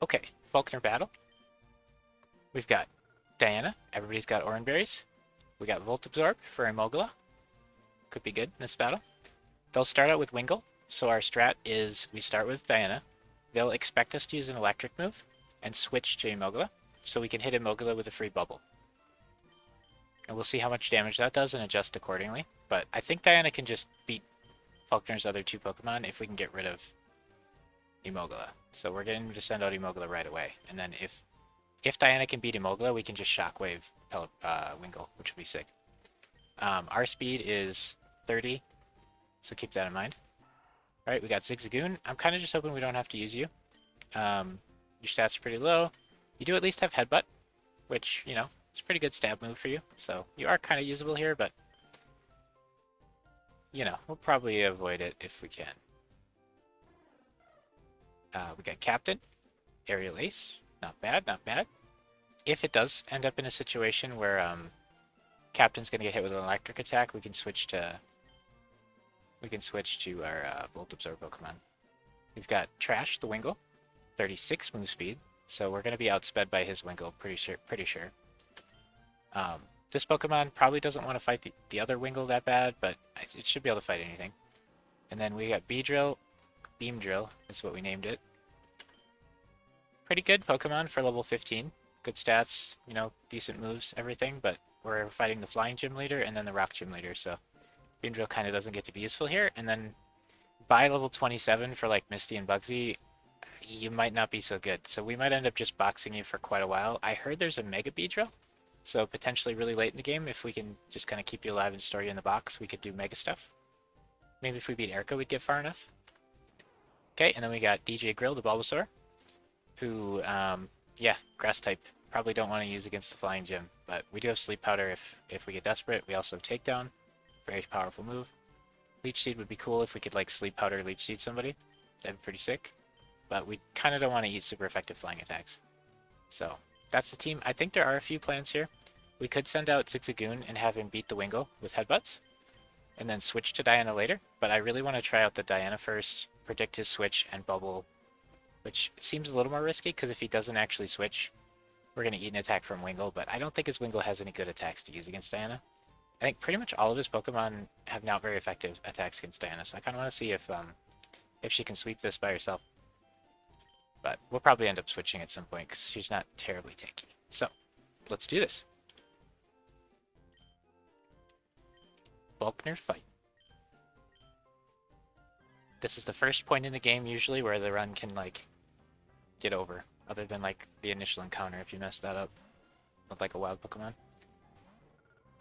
Okay, Falkner battle. We've got Diana. Everybody's got Oran berries. We got Volt Absorb for Imogola. Could be good in this battle. They'll start out with Wingle. So our strat is we start with Diana. They'll expect us to use an electric move and switch to Imogola. So we can hit Imogola with a free bubble. And we'll see how much damage that does and adjust accordingly. But I think Diana can just beat Falkner's other two Pokemon if we can get rid of Imogola. So we're going to send out Imogola right away. And then if Diana can beat Imogola, we can just Shockwave Wingle, which would be sick. Our speed is 30, so keep that in mind. All right, we got Zigzagoon. I'm kind of just hoping we don't have to use you. Your stats are pretty low. You do at least have Headbutt, which, you know, it's a pretty good stab move for you. So you are kind of usable here, but, you know, we'll probably avoid it if we can. We got Captain, Aerial Ace. Not bad, not bad. If it does end up in a situation where Captain's going to get hit with an electric attack, we can switch to our Volt Absorb Pokemon. We've got Trash, the Wingle, 36 move speed, so we're going to be outsped by his Wingle, pretty sure. This Pokemon probably doesn't want to fight the other Wingle that bad, but it should be able to fight anything. And then we got Beedrill, Beam Drill is what we named it. Pretty good Pokemon for level 15. Good stats, you know, decent moves, everything, but we're fighting the Flying Gym Leader and then the Rock Gym Leader, so Beam Drill kind of doesn't get to be useful here. And then by level 27 for like Misty and Bugsy, you might not be so good. So we might end up just boxing you for quite a while. I heard there's a Mega Beedrill, so potentially really late in the game, if we can just kind of keep you alive and store you in the box, we could do Mega stuff. Maybe if we beat Erica, we'd get far enough. Okay, and then we got DJ Grill, the Bulbasaur, who, yeah, Grass type. Probably don't want to use against the Flying Gym, but we do have Sleep Powder if we get desperate. We also have Takedown, very powerful move. Leech Seed would be cool if we could like Sleep Powder Leech Seed somebody. That'd be pretty sick. But we kind of don't want to eat super effective flying attacks. So that's the team. I think there are a few plans here. We could send out Zigzagoon and have him beat the Wingle with Headbutts, and then switch to Diana later. But I really want to try out the Diana first, predict his switch, and bubble, which seems a little more risky because if he doesn't actually switch, we're going to eat an attack from Wingle. But I don't think his Wingle has any good attacks to use against Diana. I think pretty much all of his Pokemon have not very effective attacks against Diana, so I kind of want to see if she can sweep this by herself. But we'll probably end up switching at some point because she's not terribly tanky. So, let's do this. Falkner fight. This is the first point in the game usually where the run can like get over, other than like the initial encounter if you mess that up with like a wild Pokemon.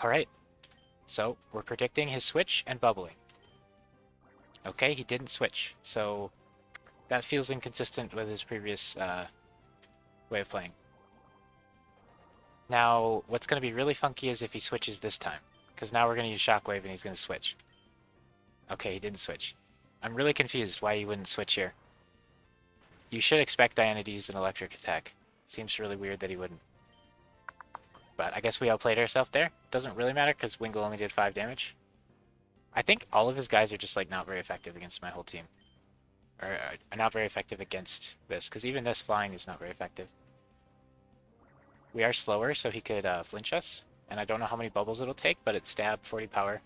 Alright, so we're predicting his switch and bubbling. Okay, he didn't switch, so that feels inconsistent with his previous way of playing. Now, what's going to be really funky is if he switches this time, because now we're going to use Shockwave and he's going to switch. Okay, he didn't switch. I'm really confused why he wouldn't switch here. You should expect Diana to use an electric attack. Seems really weird that he wouldn't. But I guess we outplayed ourselves there. Doesn't really matter because Wingle only did 5 damage. I think all of his guys are just like not very effective against my whole team. Or not very effective against this, because even this flying is not very effective. We are slower, so he could flinch us. And I don't know how many bubbles it'll take, but it's stab, 40 power.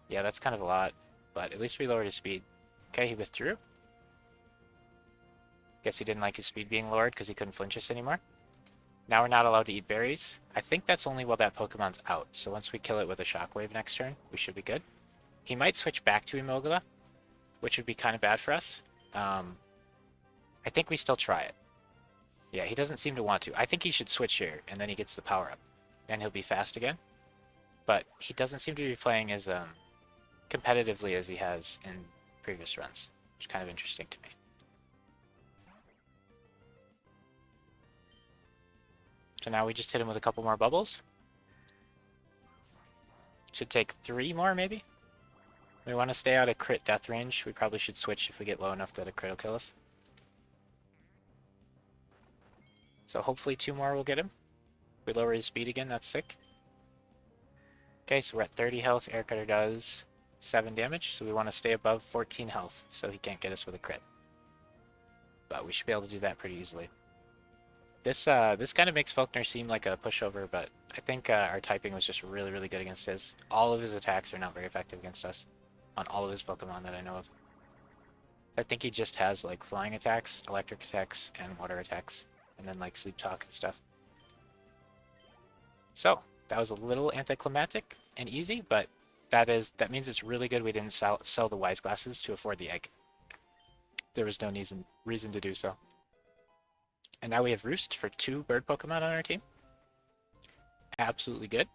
Yeah, that's kind of a lot. But at least we lowered his speed. Okay, he withdrew. Guess he didn't like his speed being lowered because he couldn't flinch us anymore. Now we're not allowed to eat berries. I think that's only while that Pokemon's out. So once we kill it with a Shockwave next turn, we should be good. He might switch back to Imogola, which would be kind of bad for us. I think we still try it. Yeah, he doesn't seem to want to. I think he should switch here, and then he gets the power up. And he'll be fast again. But he doesn't seem to be playing as competitively as he has in previous runs, which is kind of interesting to me. So now we just hit him with a couple more bubbles. Should take 3 more, maybe? We want to stay out of crit death range. We probably should switch if we get low enough that a crit will kill us. So hopefully 2 more will get him. We lower his speed again, that's sick. Okay, so we're at 30 health. Air Cutter does 7 damage, so we want to stay above 14 health so he can't get us with a crit. but we should be able to do that pretty easily. This kind of makes Falkner seem like a pushover, but I think our typing was just really, really good against his. All of his attacks are not very effective against us on all of his Pokemon that I know of. I think he just has like flying attacks, electric attacks, and water attacks, and then like sleep talk and stuff. So that was a little anticlimactic and easy, but that means it's really good we didn't sell the wise glasses to afford the egg. There was no reason to do so. And now we have Roost for 2 bird Pokemon on our team. Absolutely good.